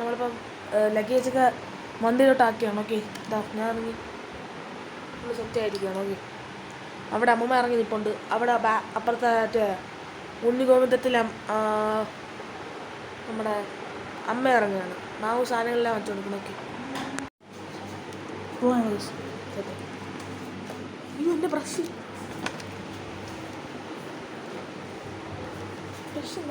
നമ്മളിപ്പം ലഗേജൊക്കെ മന്ദിരോട്ടാക്കിയാണ്. ഓക്കെ, ഇതാ ഞാൻ ഇറങ്ങി നമ്മൾ സെറ്റ് ആയിരിക്കുകയാണ്. ഓക്കെ, അവിടെ അമ്മമ്മ ഇറങ്ങി നിൽപ്പുണ്ട്. അവിടെ അപ്പുറത്തെ മറ്റേ ഉണ്ണിഗോവിന്ദത്തിൽ നമ്മുടെ അമ്മ ഇറങ്ങുകയാണ്. മാവ് സാധനങ്ങളെല്ലാം വെച്ചുകൊടുക്കണം. ഓക്കെ, പോവാണ്. അയ്യോ, എൻ്റെ ബ്രഷ് ബ്രഷ്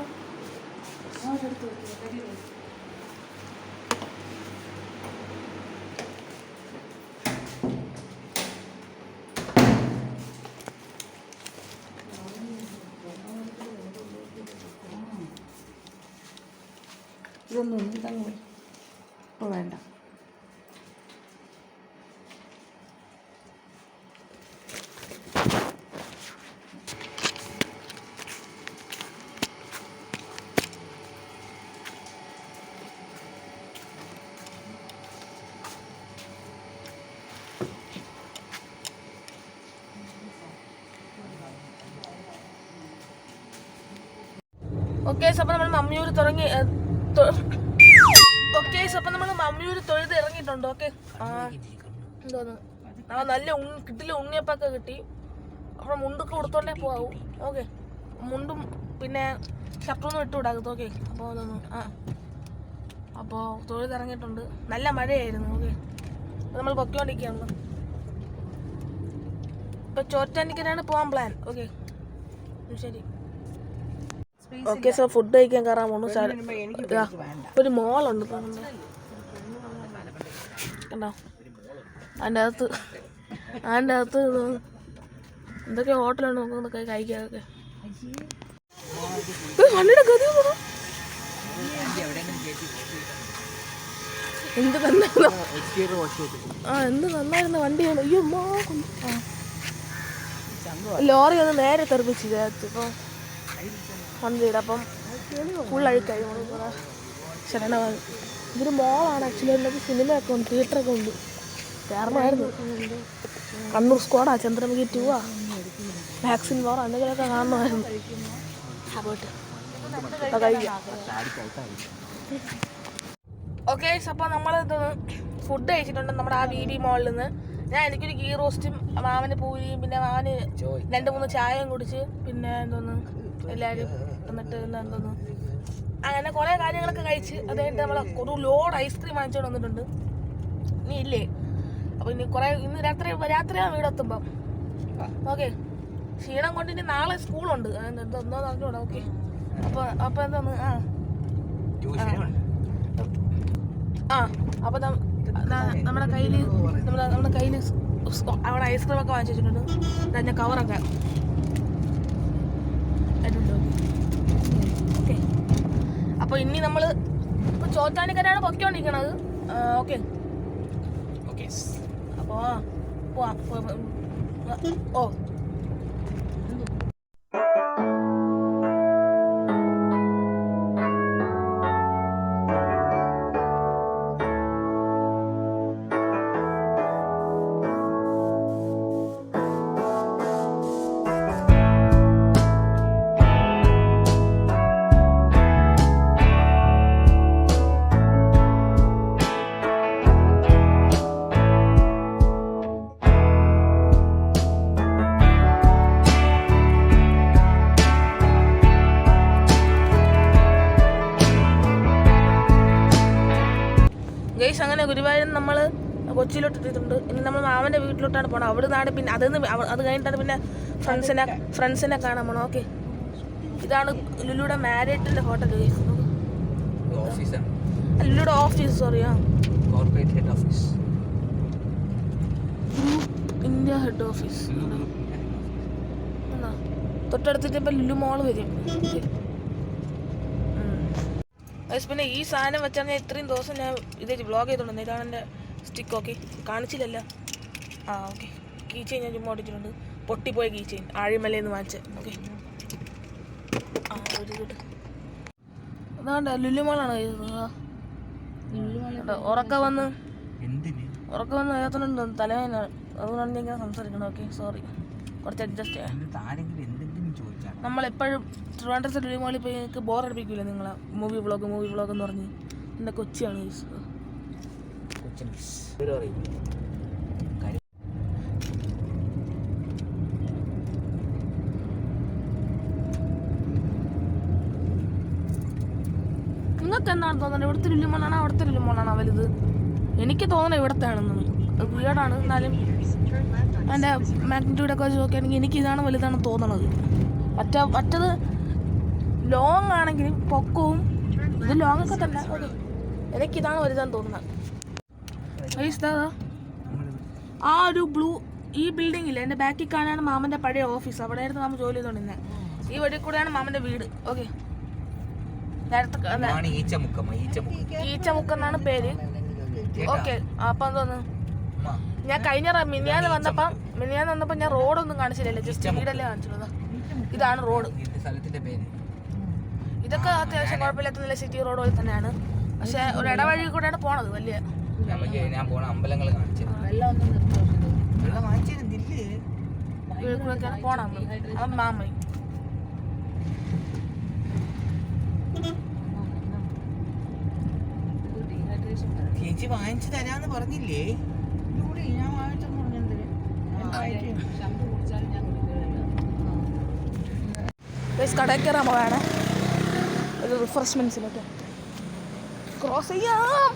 ഇതൊന്നും ഇതങ്ങ് ഇപ്പോൾ വേണ്ട. ഓക്കെ, അപ്പോൾ നമ്മൾ മമ്മിയൂർ തുടങ്ങി. ഓക്കെ, അപ്പം നമ്മൾ മമ്മിയൂർ തൊഴുത് ഇറങ്ങിയിട്ടുണ്ട്. ഓക്കെ, എന്തോന്ന് നല്ല കിട്ടില്ല, ഉണ്ണിയപ്പൊക്കെ കിട്ടി. അപ്പോൾ മുണ്ടൊക്കെ കൊടുത്തോണ്ടേ പോകാവൂ. ഓക്കെ, മുണ്ടും പിന്നെ ഷർട്ടൊന്നും ഇട്ട് വിടാകത്ത്. ഓക്കെ, അപ്പോൾ അതൊന്ന് അപ്പോൾ തൊഴുത് ഇറങ്ങിയിട്ടുണ്ട്. നല്ല മഴയായിരുന്നു. ഓക്കെ, നമ്മൾ പൊക്കോണ്ടിരിക്കുകയാണ്. ഇപ്പം ചോറ്റാനിക്കനാണ് പോകാൻ പ്ലാൻ. ഓക്കെ, ശരി. ഓക്കെ, സോ ഫുഡ് കഴിക്കാൻ കയറാൻ പോണു. ഒരു മോളുണ്ട് കണ്ടോ, അതിൻ്റെ അകത്ത് എന്തൊക്കെ ഹോട്ടലുണ്ട് നമുക്ക് കഴിക്കാതൊക്കെ. വണ്ടിയുടെ ഗതി എന്ത് എന്ത് നന്നായിരുന്ന വണ്ടിയാണ്. അയ്യോ, ലോറി ഒന്ന് നേരെ തെറിപ്പിച്ച് ഇപ്പം വണ്ടിയുടെ. അപ്പം ഫുൾ അഴുക്കായി. ശരണമാണ്. ഇതൊരു മോളാണ് ആക്ച്വലി. അതിൻ്റെ സിനിമയൊക്കെ ഉണ്ട്, തിയേറ്ററൊക്കെ ഉണ്ട്. കയറണമായിരുന്നു. കണ്ണൂർ സ്ക്വാഡാ, ചന്ദ്രമുഖി 2 വാക്സിൻ വാർ എന്തെങ്കിലുമൊക്കെ കാണണമായിരുന്നു. ഓക്കെ, അപ്പോൾ നമ്മൾ ഫുഡ് കഴിച്ചിട്ടുണ്ട് നമ്മുടെ ആ വീതി മോളിൽ നിന്ന്. എനിക്കൊരു ഗീ റോസ്റ്റും മാവന് പൂരിയും പിന്നെ മാവന് 2-3 ചായയും കുടിച്ച് പിന്നെ എന്തോന്ന് എല്ലാവരും എന്നിട്ട് എന്തോന്നു അങ്ങനെ കുറേ കാര്യങ്ങളൊക്കെ കഴിച്ച് അത് കഴിഞ്ഞിട്ട് നമ്മൾ ഒരു ലോഡ് ഐസ്ക്രീം വാങ്ങിച്ചുകൊണ്ട് വന്നിട്ടുണ്ട്. ഇനി ഇല്ലേ, അപ്പോൾ ഇനി ഇന്ന് രാത്രിയാണ് വീടെത്തുമ്പം. ഓക്കെ, ക്ഷീണം കൊണ്ട് ഇനി നാളെ സ്കൂളുണ്ട്. എന്തോ അറിഞ്ഞൂടാ. ഓക്കെ, അപ്പോൾ എന്തോന്ന് അപ്പോൾ നമ്മുടെ കയ്യിൽ അവിടെ ഐസ്ക്രീമൊക്കെ വാങ്ങിച്ചു വെച്ചിട്ടുണ്ട്. അതിൻ്റെ കവറൊക്കെ ഓക്കെ. അപ്പോൾ ഇനി നമ്മൾ ഇപ്പോൾ ചോറ്റാനിക്കരാണ് പൊയ്ക്കൊണ്ടിരിക്കണത്. ഓക്കെ, അപ്പോൾ പോവാം. ഓ, ഗൈസ്, അങ്ങനെ ഗുരുവായൂർ നമ്മൾ കൊച്ചിയിലോട്ട് എത്തിയിട്ടുണ്ട്. ഇനി നമ്മൾ മാമൻ്റെ വീട്ടിലോട്ടാണ് പോകണം. അവിടെ നിന്നാണ് പിന്നെ അത് കഴിഞ്ഞിട്ടാണ് പിന്നെ ഫ്രണ്ട്സിനെ കാണാൻ പോകണം. ഓക്കെ, ഇതാണ് ലുലുയുടെ മാരിയറ്റിൻ്റെ ഹോട്ടൽ. ലുലുയുടെ ഓഫീസ്, സോറിയാ, ഇന്ത്യ ഹെഡ് ഓഫീസ്. തൊട്ടടുത്തിട്ട് ഇപ്പം ലുലു മോള് വരും. പിന്നെ ഈ സാധനം വെച്ചാൽ ഞാൻ ഇത്രയും ദിവസം ഞാൻ ഇതേ വ്ളോഗ് ചെയ്തോണ്ടിരുന്നത്. ഇതാണ് എൻ്റെ സ്റ്റിക്ക്. ഓക്കെ, കാണിച്ചില്ലല്ലോ. ഓക്കെ, കീ ചെയിൻ ഞാൻ ചുമ്മാ ഓടിച്ചിട്ടുണ്ട്. പൊട്ടിപ്പോയ കീ ചെയിൻ ആഴിമലയെന്ന് വാങ്ങിച്ച്. ഓക്കെ, അതാണ്ട് ലുലുമാളാണ് ഉറക്കം വന്ന് അതിനകത്തുണ്ട് തലവേദന. അതുകൊണ്ടാണ് ഞാൻ ഇങ്ങനെ സംസാരിക്കണം. ഓക്കെ, സോറി, കുറച്ച് അഡ്ജസ്റ്റ് ചെയ്യാം. നമ്മളെപ്പോഴും ട്രിവാൻഡ്രത്തെ ലുലുമാളിൽ പോയി എനിക്ക് ബോറടിപ്പിക്കില്ല നിങ്ങളെ മൂവി വ്ളോഗ് എന്ന് പറഞ്ഞ്. എൻ്റെ കൊച്ചിയാണ് നിങ്ങൾക്ക് എന്താണ് തോന്നുന്നത്? ഇവിടുത്തെ ലുലുമോളാണോ അവിടുത്തെ ലുലുമോളാണോ വലുത്? എനിക്ക് തോന്നുന്നത് ഇവിടുത്തെ ആണെന്ന്. വീടാണ്, എന്നാലും എൻ്റെ മാഗ്നിറ്റ്യൂഡൊക്കെ വെച്ച് നോക്കുകയാണെങ്കിൽ എനിക്ക് ഇതാണ് വലുതാണെന്ന് തോന്നണത്. മറ്റത് ലോങ് ആണെങ്കിലും പൊക്കവും ഇത് ലോങ് ഒക്കെ തന്നെ. എനിക്കിതാണ് വലുതാന്ന് തോന്നുന്നത്. ആ ഒരു ബ്ലൂ ഈ ബിൽഡിംഗ് ഇല്ല, എൻ്റെ ബാക്കിൽ കാണാനാണ് മാമൻ്റെ പഴയ ഓഫീസ്. അവിടെയായിരുന്നു നമ്മൾ ജോലി ചെയ്തുകൊണ്ടിരുന്നത്. ഈ വഴി കൂടെയാണ് മാമൻ്റെ വീട്. ഓക്കെ, ഈച്ചമുക്കെന്നാണ് പേര്. ഓക്കെ, അപ്പം തോന്നുന്നു ഞാൻ കഴിഞ്ഞ മിനിയാന്ന് വന്നപ്പോൾ ഞാൻ റോഡൊന്നും കാണിച്ചില്ലല്ലോ, ജസ്റ്റ് വീടല്ലേ കാണിച്ചുള്ളത്. ഇതാണ് റോഡ്. ഇതൊക്കെ അത്യാവശ്യം കുഴപ്പമില്ലാത്ത നല്ല സിറ്റി റോഡ് പോലെ തന്നെയാണ്. പക്ഷെ ഒരു ഇടവഴി കൂടെയാണ് പോണത്. വലിയ പോണം മാമ. ചേച്ചി വാങ്ങിച്ചു തരാന്ന് പറഞ്ഞില്ലേ? ഞാൻ വാങ്ങിച്ചെന്ന് പറഞ്ഞത് കടയിൽ കയറാൻ പോവാണ് ഒരു റിഫ്രഷ്മെന്റ്സിനൊക്കെ. ക്രോസ് ചെയ്യാം.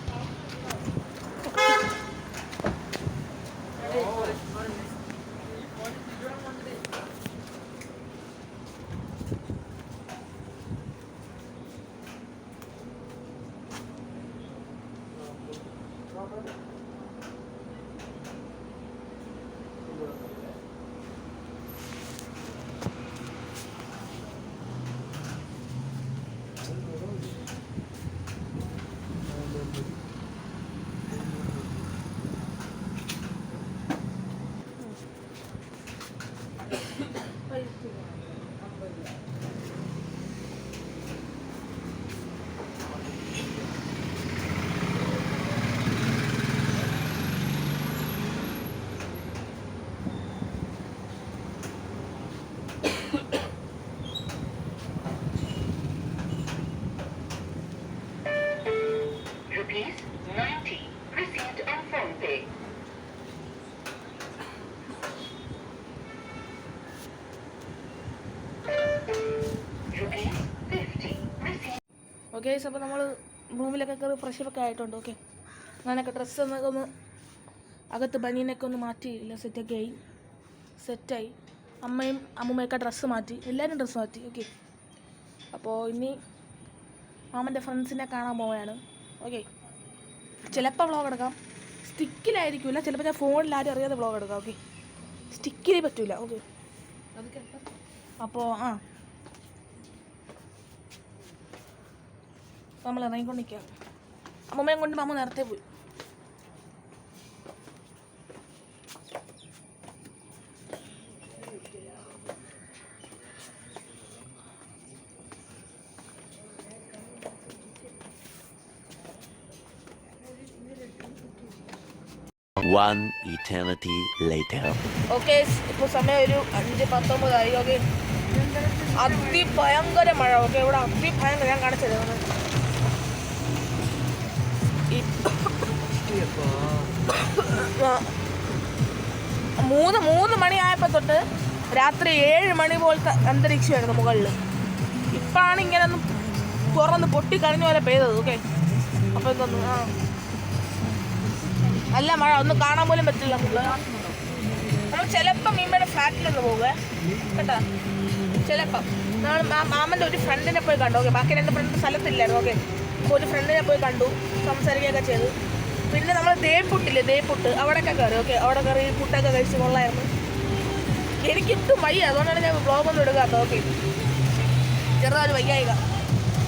ഓക്കെ, അപ്പോൾ നമ്മൾ റൂമിലൊക്കെ കയറി ഫ്രഷൊക്കെ ആയിട്ടുണ്ട്. ഓക്കെ, ഞാനൊക്കെ ഡ്രസ്സ് ഒന്ന് അകത്ത് ബനിയനൊക്കെ ഒന്ന് മാറ്റിയില്ല, സെറ്റായി. അമ്മയും അമ്മൂമ്മയൊക്കെ ഡ്രസ്സ് മാറ്റി, എല്ലാവരും ഡ്രസ്സ് മാറ്റി. ഓക്കെ, അപ്പോൾ ഇനി മാമൻ്റെ ഫ്രണ്ട്സിനെ കാണാൻ പോവുകയാണ്. ഓക്കെ, ചിലപ്പോൾ വ്ളോഗ് എടുക്കാം, സ്റ്റിക്കിലായിരിക്കില്ല. ചിലപ്പോൾ ഞാൻ ഫോണിൽ ആരും അറിയാതെ വ്ളോഗ് എടുക്കാം. ഓക്കെ, സ്റ്റിക്കിലേ പറ്റില്ല. ഓക്കെ, അപ്പോൾ നമ്മൾ ഇറങ്ങിക്കൊണ്ടിരിക്കുക. അമ്മമ്മയും കൊണ്ട് മാമ നേരത്തെ പോയി. One eternity later. ഓക്കെ, ഇപ്പോൾ സമയം ഒരു 5:19 ഓക്കെ, അതിഭയങ്കര മഴ. ഓക്കെ, ഇവിടെ അതിഭയങ്കര, ഞാൻ കാണിച്ചത് മൂന്ന് മണിയായപ്പോൾ തൊട്ട് രാത്രി 7 മണി പോലത്തെ അന്തരീക്ഷമായിരുന്നു മുകളിൽ. ഇപ്പോഴാണ് ഇങ്ങനെ ഒന്ന് തുറന്ന് പൊട്ടിക്കഴിഞ്ഞ പോലെ പെയ്തത്. ഓക്കെ, അപ്പോൾ എന്തോന്നു നല്ല മഴ, ഒന്നും കാണാൻ പോലും പറ്റില്ല. നമ്മൾ ചിലപ്പോൾ മീമ്മയുടെ ഫ്ലാറ്റിലൊന്ന് പോകുക കേട്ടോ. ചിലപ്പം നമ്മൾ മാമൻ്റെ ഒരു ഫ്രണ്ടിനെ പോയി കണ്ടു. ഓക്കെ, ബാക്കി 2 ഫ്രണ്ട് സ്ഥലത്തില്ലായിരുന്നു. ഓക്കെ, അപ്പോൾ ഒരു ഫ്രണ്ടിനെ പോയി കണ്ടു, സംസാരിക്കുകയൊക്കെ ചെയ്തു. പിന്നെ നമ്മൾ ദേപ്പുട്ട് അവിടെയൊക്കെ കയറി. ഓക്കെ, അവിടെ കയറി ഫുഡൊക്കെ കഴിച്ച് കൊള്ളായിരുന്നു. എനിക്കിട്ടും വയ്യ, അതുകൊണ്ടാണ് ഞാൻ വ്ളോഗൊന്നും എടുക്കാത്തത്. ഓക്കെ, ചെറുതൊരു വയ്യായിക.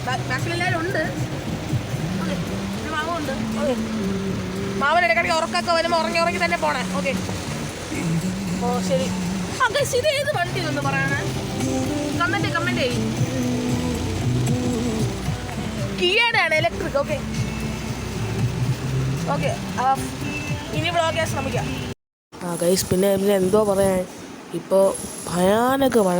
ബാക്കിലെല്ലാവരും ഉണ്ട്, മാമുണ്ട്. ഓക്കെ, മാമൻ ഇടയ്ക്കിടയ്ക്ക് ഉറക്കൊക്കെ വരുമ്പോൾ ഉറങ്ങി തന്നെ പോണേ. ഓക്കെ, ഓ ശരി. ഇത് ഏത് വണ്ടി ഒന്ന് പറയണേ, കമൻറ്റ് ചെയ്യും. കിയയുടെ ആണ്, ഇലക്ട്രിക്. ഓക്കെ, ഇനി വ്ളോഗ് ചെയ്യാൻ ശ്രമിക്കാം. ഗൈസ്, പിന്നെ എന്തോ പറയാൻ, ഇപ്പോൾ ഭയാനക മഴ,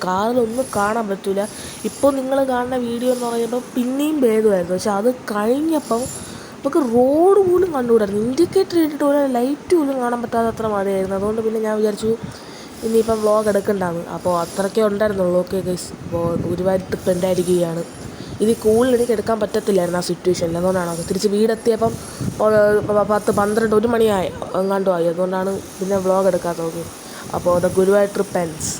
കാറിലൊന്നും കാണാൻ പറ്റില്ല. ഇപ്പോൾ നിങ്ങൾ കാണുന്ന വീഡിയോ എന്ന് പറയുമ്പോൾ പിന്നെയും ഭേദമായിരുന്നു. പക്ഷെ അത് കഴിഞ്ഞപ്പം നമുക്ക് റോഡ് പോലും കണ്ടുകൂടായിരുന്നു. ഇൻഡിക്കേറ്റർ ഇട്ടിട്ട് ഒരു ലൈറ്റ് പോലും കാണാൻ പറ്റാതെ അത്ര മഴയായിരുന്നു. അതുകൊണ്ട് പിന്നെ ഞാൻ വിചാരിച്ചു ഇനിയിപ്പം വ്ളോഗ് എടുക്കണ്ടാന്ന്. അപ്പോൾ അത്രയ്ക്കേ ഉണ്ടായിരുന്നുള്ളൂ. ഓക്കെ ഗൈസ്, അപ്പോൾ ഗുരുവായൂർ ട്രിപ്പ് ഉണ്ടായിരിക്കുകയാണ്. ഇത് കൂടുതൽ എനിക്ക് എടുക്കാൻ പറ്റത്തില്ലായിരുന്നു ആ സിറ്റുവേഷനിൽ. അതുകൊണ്ടാണ് തിരിച്ച് വീടെത്തിയപ്പം 10-12 മണിയായി എങ്ങാണ്ടും ആയി. അതുകൊണ്ടാണ് പിന്നെ വ്ളോഗ് എടുക്കാത്തത്. ഓക്കെ, അപ്പോൾ ദ ഗുരുവായൂർ ട്രിപ്പ് എൻഡ്സ്.